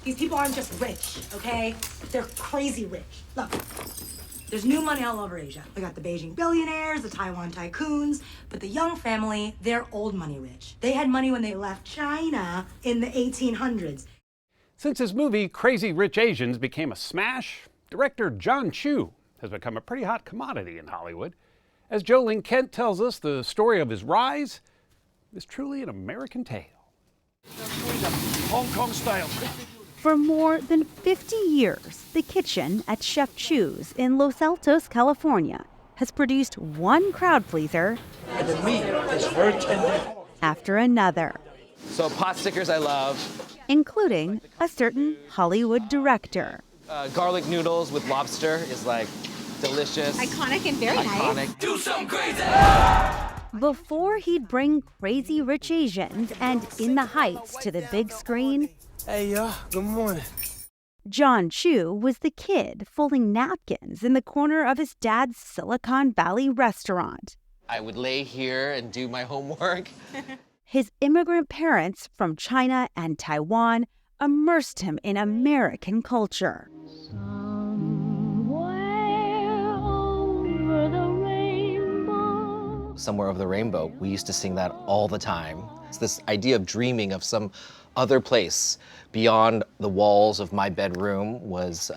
These people aren't just rich, okay? They're crazy rich. Look, there's new money all over Asia. We got the Beijing billionaires, the Taiwan tycoons, but the young family, they're old money rich. They had money when they left China in the 1800s. Since his movie Crazy Rich Asians became a smash, director Jon M has become a pretty hot commodity in Hollywood. As Jo Ling Kent tells us, the story of his rise is truly an American tale. Hong Kong style. For more than 50 years, the kitchen at Chef Chu's in Los Altos, California, has produced one crowd pleaser And the meat is very tender. after another, So pot stickers I love. including a certain Hollywood director. Garlic noodles with lobster is like delicious. Iconic and very nice. Do something crazy! Before he'd bring Crazy Rich Asians and In the Heights to the big screen, Hey, y'all. Good morning. Jon M was the kid folding napkins in the corner of his dad's Silicon Valley restaurant. I would lay here and do my homework. His immigrant parents from China and Taiwan immersed him in American culture. Somewhere over the rainbow, we used to sing that all the time. It's this idea of dreaming of some other place beyond the walls of my bedroom was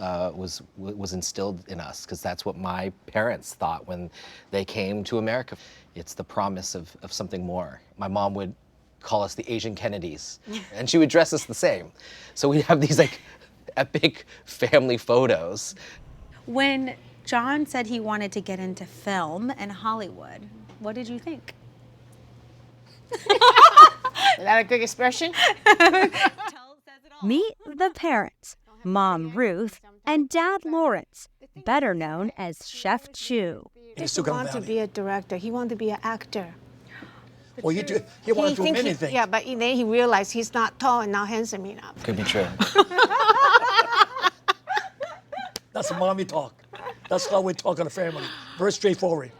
instilled in us, because that's what my parents thought when they came to America. It's the promise of something more. My mom would call us the Asian Kennedys, and she would dress us the same. So we'd have these like epic family photos. When Jon said he wanted to get into film and Hollywood, what did you think? Is that a good expression? Meet the parents, Mom Ruth and Dad Lawrence, better known as Chef Chu. He still Want to be a director. He wanted to be an actor. Well, he wanted to do think many things. Yeah, but then he realized he's not tall and not handsome enough. Could be true. That's the mommy talk. That's how we talk in the family. Very straightforward.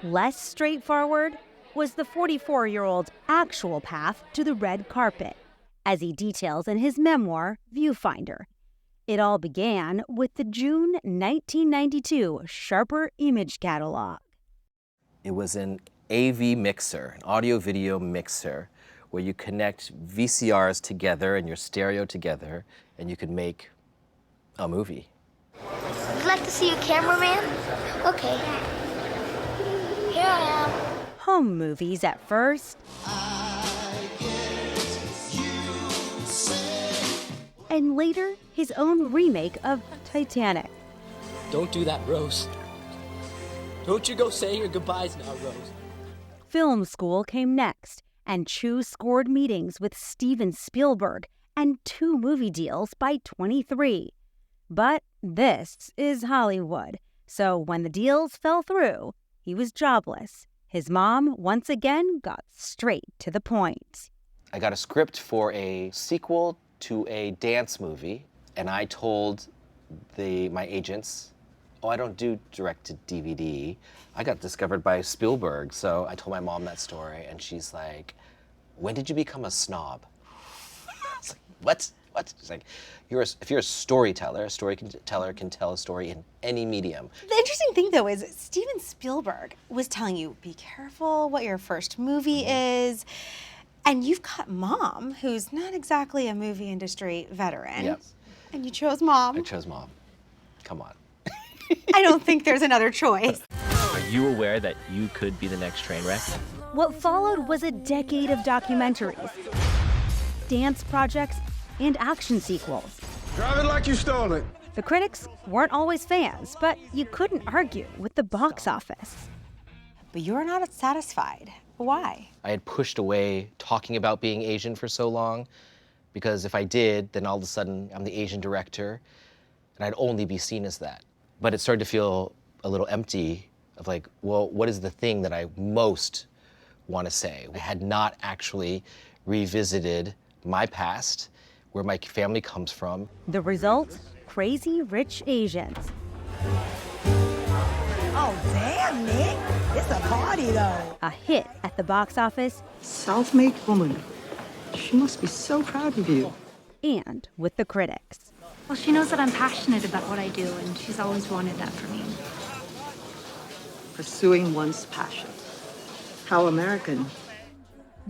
Less straightforward was the 44-year-old's actual path to the red carpet, as he details in his memoir, Viewfinder. It all began with the June 1992 Sharper image catalog. It was an AV mixer, an audio-video mixer, where you connect VCRs together and your stereo together, and you could make a movie. Would you like to see a cameraman? Okay. Here I am. Home movies at first, and later his own remake of Titanic. Don't do that, Rose. Don't you go say your goodbyes now, Rose. Film school came next, and Chu scored meetings with Steven Spielberg and 2 movie deals by 23. But this is Hollywood, so when the deals fell through, he was jobless. His mom once again got straight to the point. I got a script for a sequel to a dance movie, and I told my agents, oh, I don't do direct-to-DVD. I got discovered by Spielberg, so I told my mom that story, and she's like, when did you become a snob? I was like, what? What? She's like, if you're a storyteller can tell a story in any medium. The interesting thing, though, is Steven Spielberg was telling you, be careful what your first movie is. And you've got Mom, who's not exactly a movie industry veteran. Yep. And you chose Mom. I chose Mom. Come on. I don't think there's another choice. Are you aware that you could be the next train wreck? What followed was a decade of documentaries, dance projects, and action sequels. Drive it like you stole it. The critics weren't always fans, but you couldn't argue with the box office. But you're not satisfied. Why? I had pushed away talking about being Asian for so long, because if I did, then all of a sudden I'm the Asian director, and I'd only be seen as that. But it started to feel a little empty of like, well, what is the thing that I most want to say? I had not actually revisited my past, where my family comes from. The result? Crazy Rich Asians. Oh, damn, Nick. It's a party, though. A hit at the box office. Self-made woman. She must be so proud of you. And with the critics. Well, she knows that I'm passionate about what I do, and she's always wanted that for me. Pursuing one's passion. How American.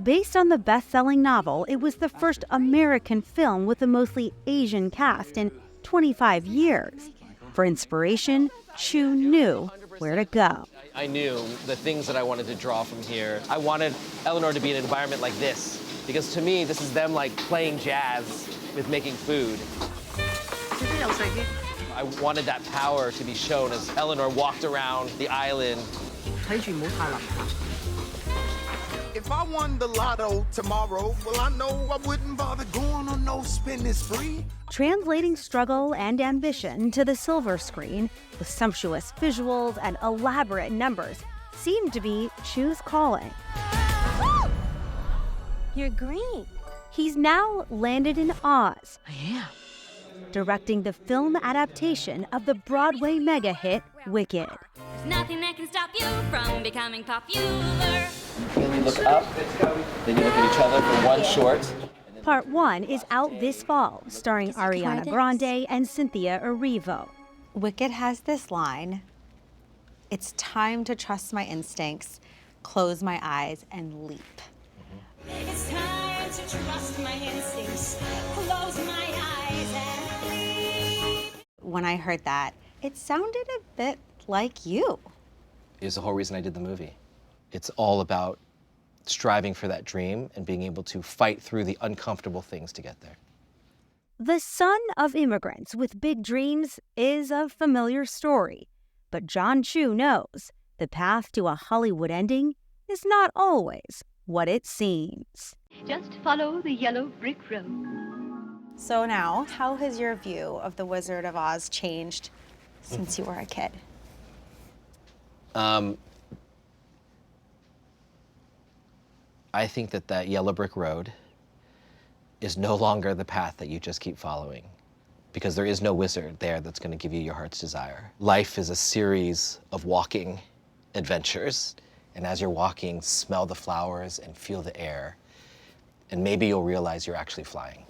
Based on the best-selling novel, it was the first American film with a mostly Asian cast in 25 years. For inspiration, Chu knew where to go. I knew the things that I wanted to draw from here. I wanted Eleanor to be in an environment like this, because to me, this is them like playing jazz with making food. I wanted that power to be shown as Eleanor walked around the island. If I won the lotto tomorrow, well, I know I wouldn't bother going on no spending spree. Translating struggle and ambition to the silver screen with sumptuous visuals and elaborate numbers seemed to be Chu's calling. You're green. He's now landed in Oz. I am. Directing the film adaptation of the Broadway mega hit Wicked. There's nothing that can stop you from becoming popular. Then you look up, then you look at each other for one short. Part 1 is out this fall, starring Ariana Grande and Cynthia Erivo. Wicked has this line, "It's time to trust my instincts, close my eyes, and leap." It's time to trust my instincts, close my eyes and leave. When I heard that, it sounded a bit like you. Is the whole reason I did the movie. It's all about striving for that dream and being able to fight through the uncomfortable things to get there. The son of immigrants with big dreams is a familiar story, but Jon Chu knows the path to a Hollywood ending is not always what it seems. Just follow the yellow brick road. So now, how has your view of the Wizard of Oz changed since you were a kid? I think that yellow brick road is no longer the path that you just keep following, because there is no wizard there that's going to give you your heart's desire. Life is a series of walking adventures, and as you're walking, smell the flowers and feel the air, and maybe you'll realize you're actually flying.